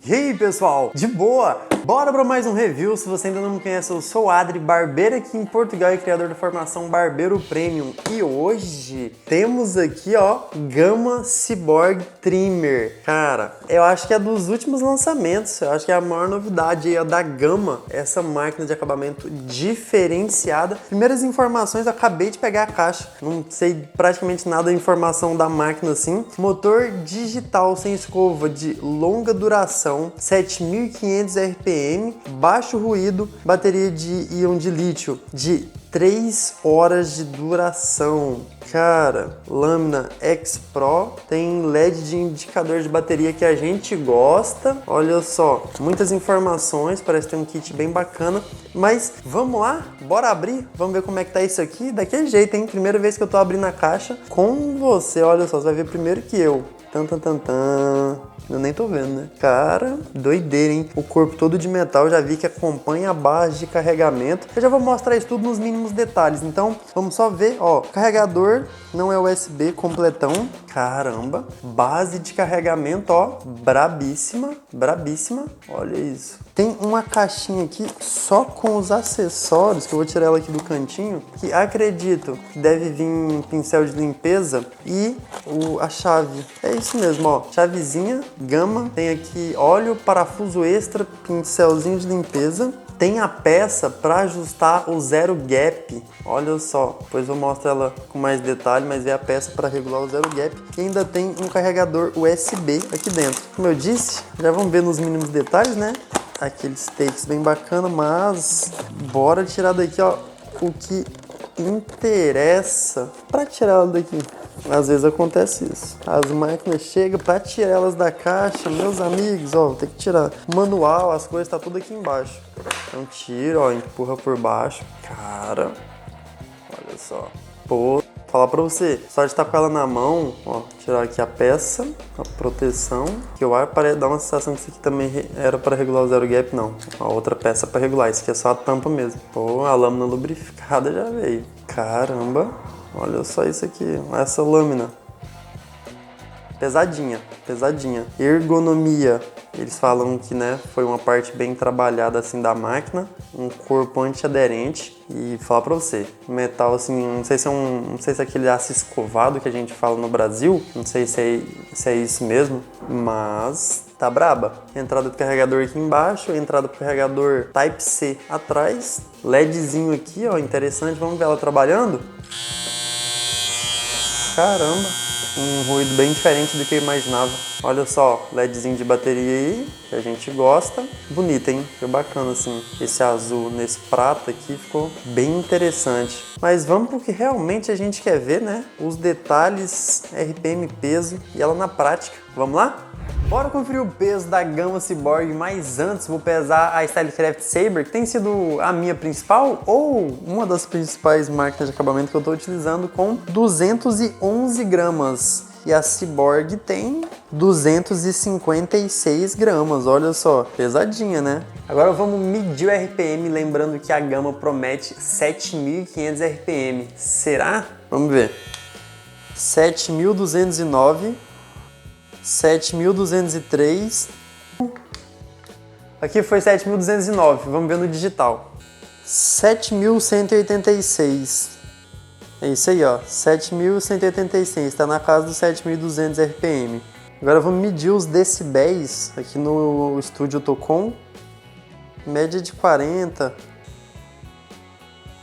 E aí pessoal, de boa? Bora para mais um review. Se você ainda não me conhece, eu sou o Adri, barbeiro aqui em Portugal e criador da formação Barbeiro Premium. E hoje temos aqui, ó, Gamma Cyborg Trimmer. Cara, eu acho que é dos últimos lançamentos, eu acho que é a maior novidade aí, a da Gamma, essa máquina de acabamento diferenciada. Primeiras informações, eu acabei de pegar a caixa, não sei praticamente nada da informação da máquina assim. Motor digital sem escova de longa duração, 7.500 RPM, baixo ruído, bateria de íon de lítio de 3 horas de duração. Cara, lâmina X Pro, tem LED de indicador de bateria que a gente gosta. Olha só, muitas informações, parece ter um kit bem bacana. Mas vamos lá, bora abrir, vamos ver como é que tá isso aqui. Daquele jeito, hein? Primeira vez que eu tô abrindo a caixa com você, olha só, você vai ver primeiro que eu. Eu nem tô vendo, né? Cara, doideira, hein? O corpo todo de metal, já vi que acompanha a base de carregamento. Eu já vou mostrar isso tudo nos mínimos detalhes. Então, vamos só ver, ó. Carregador não é USB completão. Caramba. Base de carregamento, ó. Brabíssima, brabíssima. Olha isso. Tem uma caixinha aqui só com os acessórios, que eu vou tirar ela aqui do cantinho, que acredito que deve vir um pincel de limpeza e a chave. É isso mesmo, ó. Chavezinha, Gamma. Tem aqui óleo, parafuso extra, pincelzinho de limpeza. Tem a peça para ajustar o zero gap. Olha só, depois eu mostro ela com mais detalhe, mas é a peça para regular o zero gap. E ainda tem um carregador USB aqui dentro. Como eu disse, já vamos ver nos mínimos detalhes, né? Aqueles takes bem bacana, mas bora tirar daqui, ó, o que interessa para tirar ela daqui. Às vezes acontece isso. As máquinas chegam para tirar elas da caixa, meus amigos, ó, vou ter que tirar. Manual, as coisas tá tudo aqui embaixo. Então tira, ó, empurra por baixo. Cara, olha só. Pô, falar pra você, só de estar com ela na mão, ó, tirar aqui a peça, a proteção, que o ar parece dar uma sensação que isso aqui também era para regular o zero gap, não. A outra peça para regular, isso aqui é só a tampa mesmo. Pô, a lâmina lubrificada já veio. Caramba, olha só isso aqui, essa lâmina. Pesadinha, pesadinha. Ergonomia. Eles falam que, né, foi uma parte bem trabalhada assim da máquina, um corpo antiaderente e falar pra você, metal assim, não sei se é aquele aço escovado que a gente fala no Brasil, não sei se é isso mesmo, mas tá braba. Entrada do carregador aqui embaixo, entrada pro carregador Type-C atrás, LEDzinho aqui, ó, interessante, vamos ver ela trabalhando? Caramba! Um ruído bem diferente do que eu imaginava. Olha só, LEDzinho de bateria aí, que a gente gosta. Bonito, hein? Ficou bacana assim. Esse azul nesse prata aqui ficou bem interessante. Mas vamos pro que realmente a gente quer ver, né? Os detalhes, RPM, peso e ela na prática. Vamos lá? Bora conferir o peso da Gamma Cyborg, mas antes vou pesar a Stylecraft Saber, que tem sido a minha principal ou uma das principais máquinas de acabamento que eu estou utilizando, com 211 gramas. E a Cyborg tem 256 gramas, olha só, pesadinha, né? Agora vamos medir o RPM, lembrando que a Gamma promete 7.500 RPM. Será? Vamos ver. 7.209. 7.203. Aqui foi 7.209, vamos ver no digital. 7.186. É isso aí, ó, 7.186, está na casa dos 7.200 RPM. Agora vamos medir os decibéis. Aqui no estúdio eu tô com média de 40.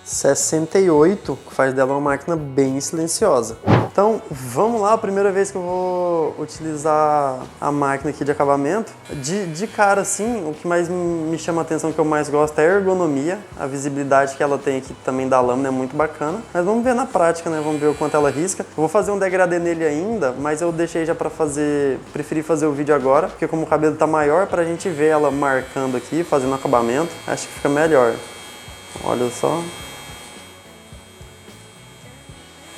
68, que faz dela uma máquina bem silenciosa. Então, vamos lá, a primeira vez que eu vou utilizar a máquina aqui de acabamento. De cara, assim, o que mais me chama a atenção, que eu mais gosto, é a ergonomia. A visibilidade que ela tem aqui também da lâmina é muito bacana. Mas vamos ver na prática, né? Vamos ver o quanto ela risca. Eu vou fazer um degradê nele ainda, mas eu deixei já pra fazer... Preferi fazer o vídeo agora, porque como o cabelo tá maior, pra gente ver ela marcando aqui, fazendo acabamento, acho que fica melhor. Olha só.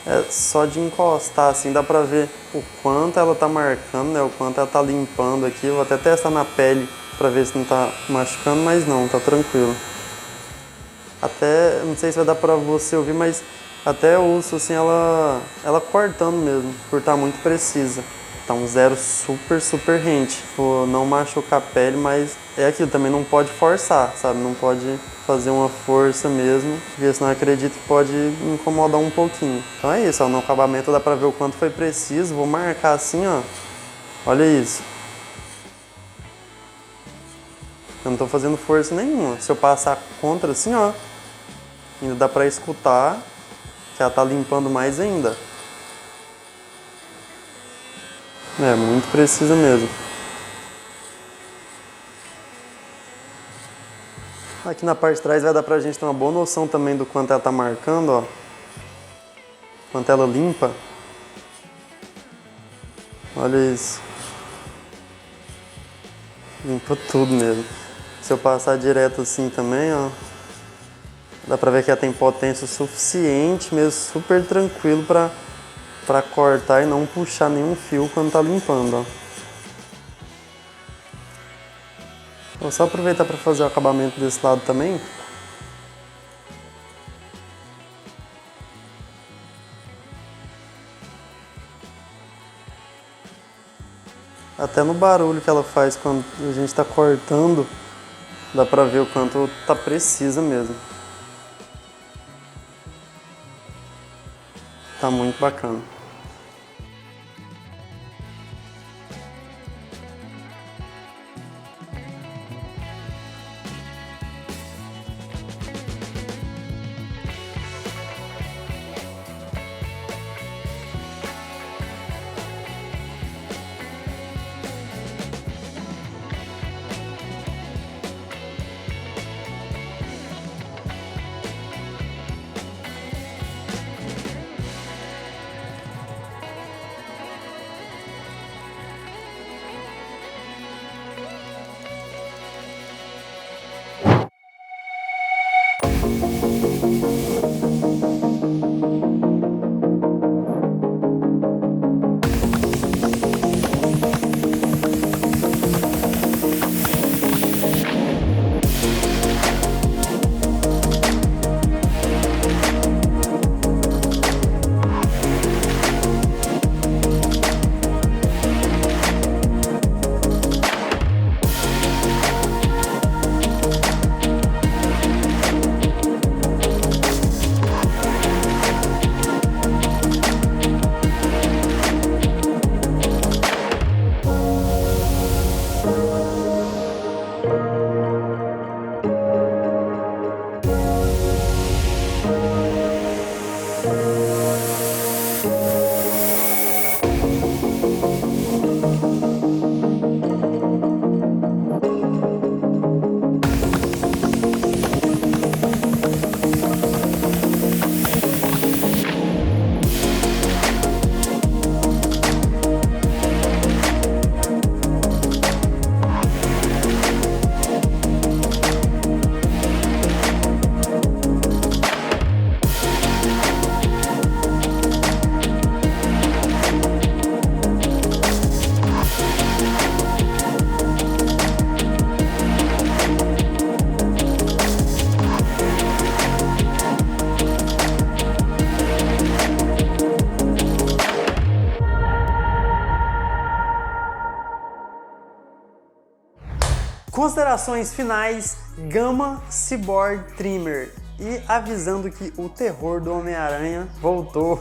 É só de encostar, assim, dá pra ver o quanto ela tá marcando, né? O quanto ela tá limpando aqui. Vou até testar na pele pra ver se não tá machucando, mas não, tá tranquilo. Até, não sei se vai dar pra você ouvir, mas até eu ouço, assim, ela cortando mesmo, por estar muito precisa. Tá um zero super rente. Tipo, não machucar a pele, mas é aquilo, também não pode forçar, sabe? Não pode fazer uma força mesmo, porque senão eu acredito que pode incomodar um pouquinho. Então é isso, ó, no acabamento dá pra ver o quanto foi preciso. Vou marcar assim, ó. Olha isso. Eu não tô fazendo força nenhuma. Se eu passar contra assim, ó, ainda dá pra escutar que ela tá limpando mais ainda. É, muito precisa mesmo. Aqui na parte de trás vai dar pra gente ter uma boa noção também do quanto ela tá marcando, ó. Quanto ela limpa. Olha isso. Limpa tudo mesmo. Se eu passar direto assim também, ó, dá pra ver que ela tem potência suficiente mesmo, super tranquilo pra cortar e não puxar nenhum fio quando tá limpando, ó. Vou só aproveitar para fazer o acabamento desse lado também. Até no barulho que ela faz quando a gente está cortando, dá pra ver o quanto tá precisa mesmo. Tá muito bacana. Considerações finais, Gama Cyborg Trimmer. E avisando que o terror do Homem-Aranha voltou.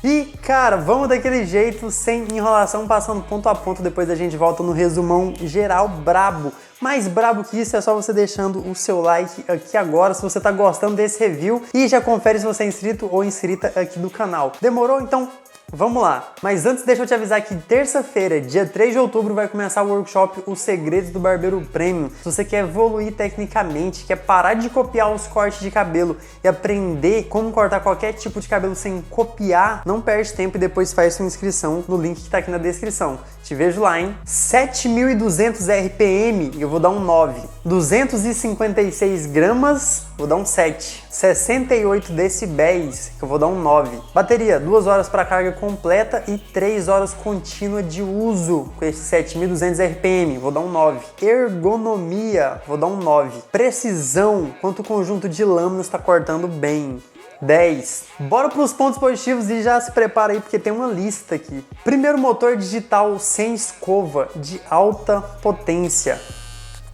E, cara, vamos daquele jeito, sem enrolação, passando ponto a ponto. Depois a gente volta no resumão geral brabo. Mais brabo que isso é só você deixando o seu like aqui agora, se você tá gostando desse review. E já confere se você é inscrito ou inscrita aqui do canal. Demorou? Então vamos lá. Mas antes deixa eu te avisar que terça-feira, dia 3 de outubro, vai começar o workshop Os Segredos do Barbeiro Premium. Se você quer evoluir tecnicamente, quer parar de copiar os cortes de cabelo e aprender como cortar qualquer tipo de cabelo sem copiar, não perde tempo e depois faz sua inscrição no link que tá aqui na descrição. Te vejo lá, hein? 7.200 RPM, eu vou dar um 9. 256 gramas, vou dar um 7. 68 decibéis, que eu vou dar um 9. Bateria, 2 horas para carga completa e 3 horas contínua de uso com esse 7.200 RPM, vou dar um 9. Ergonomia, vou dar um 9. Precisão, quanto o conjunto de lâminas está cortando bem, 10. Bora pros pontos positivos e já se prepara aí porque tem uma lista aqui. Primeiro, motor digital sem escova de alta potência.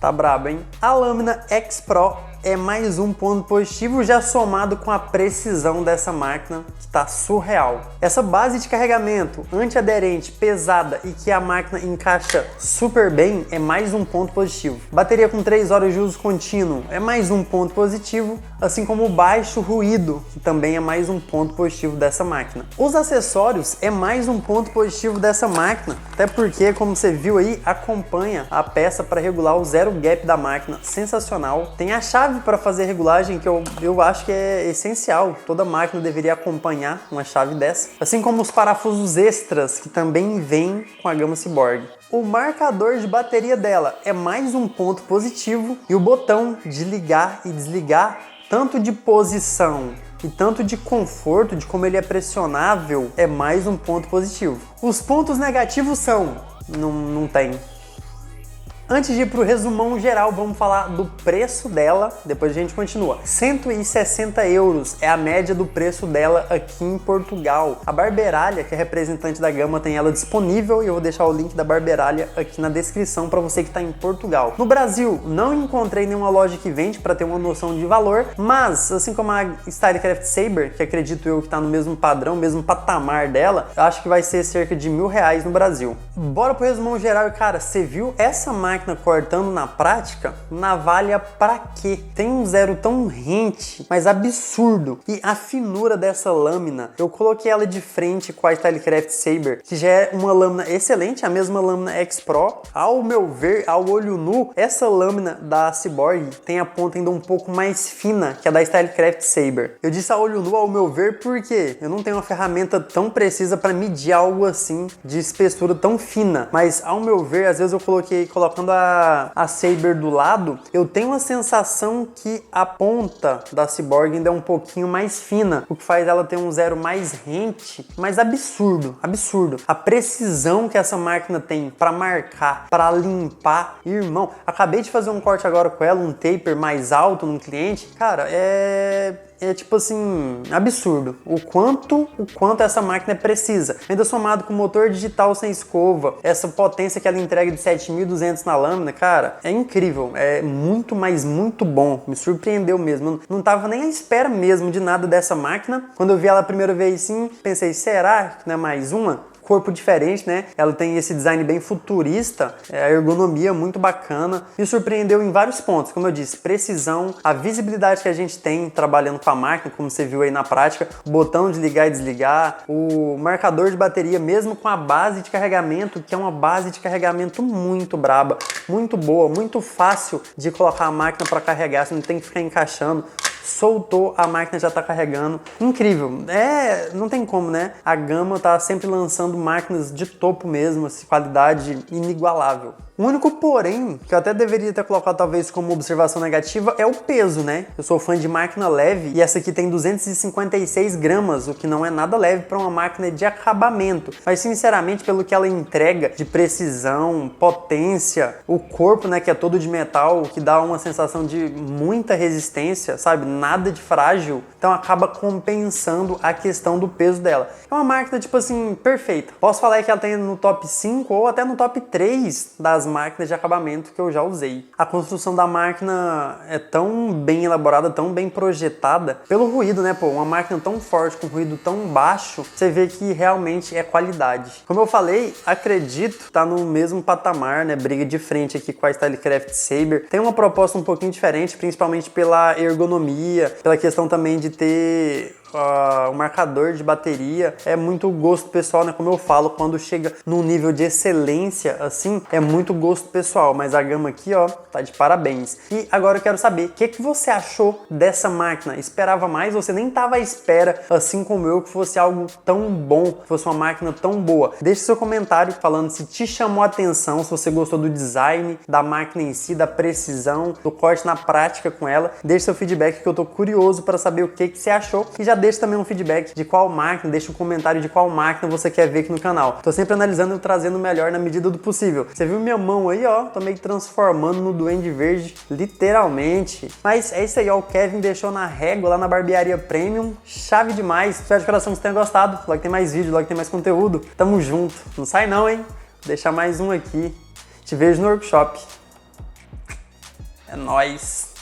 Tá brabo, hein? A lâmina X-Pro é mais um ponto positivo, já somado com a precisão dessa máquina, que tá surreal. Essa base de carregamento antiaderente, pesada e que a máquina encaixa super bem é mais um ponto positivo. Bateria com 3 horas de uso contínuo é mais um ponto positivo, assim como o baixo ruído, que também é mais um ponto positivo dessa máquina. Os acessórios é mais um ponto positivo dessa máquina, até porque, como você viu aí, acompanha a peça para regular o zero gap da máquina, sensacional. Tem a chave para fazer regulagem que eu acho que é essencial, toda máquina deveria acompanhar uma chave dessa, assim como os parafusos extras que também vêm com a gama Cyborg. O marcador de bateria dela é mais um ponto positivo e o botão de ligar e desligar, tanto de posição e tanto de conforto, de como ele é pressionável, é mais um ponto positivo. Os pontos negativos são, não tem. Antes de ir para o resumão geral, vamos falar do preço dela, depois a gente continua. 160 euros é a média do preço dela aqui em Portugal. A Barberalha, que é representante da gama, tem ela disponível e eu vou deixar o link da Barberalha aqui na descrição para você que está em Portugal. No Brasil, não encontrei nenhuma loja que vende para ter uma noção de valor, mas assim como a Stylecraft Saber, que acredito eu que está no mesmo padrão, mesmo patamar dela, eu acho que vai ser cerca de R$1.000 no Brasil. Bora pro resumão geral e cara, você viu essa máquina cortando na prática? Navalha pra quê? Tem um zero tão rente, mas absurdo. E a finura dessa lâmina, eu coloquei ela de frente com a Stylecraft Saber, que já é uma lâmina excelente, a mesma lâmina X-Pro. Ao meu ver, ao olho nu, essa lâmina da Cyborg tem a ponta ainda um pouco mais fina que a da Stylecraft Saber. Eu disse a olho nu, ao meu ver, porque eu não tenho uma ferramenta tão precisa para medir algo assim de espessura tão fina, mas ao meu ver, às vezes eu colocando a Saber do lado, eu tenho a sensação que a ponta da Cyborg ainda é um pouquinho mais fina, o que faz ela ter um zero mais rente, mas absurdo, absurdo. A precisão que essa máquina tem para marcar, para limpar, irmão, acabei de fazer um corte agora com ela, um taper mais alto num cliente, cara, é tipo assim, absurdo o quanto essa máquina é precisa. Ainda somado com motor digital sem escova, essa potência que ela entrega de 7.200 na lâmina, cara, é incrível, é muito, mas muito bom, me surpreendeu mesmo, não tava nem à espera mesmo de nada dessa máquina. Quando eu vi ela a primeira vez sim, pensei, será que não é mais uma? Corpo diferente, né? Ela tem esse design bem futurista, a ergonomia muito bacana. Me surpreendeu em vários pontos, como eu disse, precisão, a visibilidade que a gente tem trabalhando com a máquina, como você viu aí na prática, o botão de ligar e desligar, o marcador de bateria, mesmo com a base de carregamento, que é uma base de carregamento muito braba, muito boa, muito fácil de colocar a máquina para carregar, você não tem que ficar encaixando. Soltou, a máquina já tá carregando. Incrível. Não tem como, né? A Gama tá sempre lançando máquinas de topo mesmo, assim, qualidade inigualável. O único porém, que eu até deveria ter colocado talvez como observação negativa, é o peso, né? Eu sou fã de máquina leve e essa aqui tem 256 gramas, o que não é nada leve para uma máquina de acabamento. Mas sinceramente, pelo que ela entrega de precisão, potência, o corpo, né, que é todo de metal, que dá uma sensação de muita resistência, sabe? Nada de frágil. Então acaba compensando a questão do peso dela. É uma máquina, tipo assim, perfeita. Posso falar que ela tem no top 5 ou até no top 3 das máquinas de acabamento que eu já usei. A construção da máquina é tão bem elaborada, tão bem projetada, pelo ruído, né, pô? Uma máquina tão forte, com ruído tão baixo, você vê que realmente é qualidade. Como eu falei, acredito, tá no mesmo patamar, né? Briga de frente aqui com a Stylecraft Saber. Tem uma proposta um pouquinho diferente, principalmente pela ergonomia, pela questão também de ter o marcador de bateria. É muito gosto pessoal, né? Como eu falo, quando chega num nível de excelência assim, é muito gosto pessoal, mas a Gama aqui, ó, tá de parabéns. E agora eu quero saber, o que você achou dessa máquina? Esperava mais? Você nem tava à espera, assim como eu, que fosse algo tão bom, que fosse uma máquina tão boa? Deixe seu comentário falando se te chamou a atenção, se você gostou do design, da máquina em si, da precisão, do corte na prática com ela. Deixe seu feedback que eu tô curioso para saber o que você achou. E já deixa também um feedback de qual máquina, deixa um comentário de qual máquina você quer ver aqui no canal. Tô sempre analisando e trazendo o melhor na medida do possível. Você viu minha mão aí, ó? Tô meio que transformando no Duende Verde, literalmente. Mas é isso aí, ó. O Kevin deixou na régua lá na barbearia Premium. Chave demais. Espero de coração que você tenha gostado. Logo tem mais vídeo, logo tem mais conteúdo. Tamo junto. Não sai não, hein? Vou deixar mais um aqui. Te vejo no workshop. É nóis!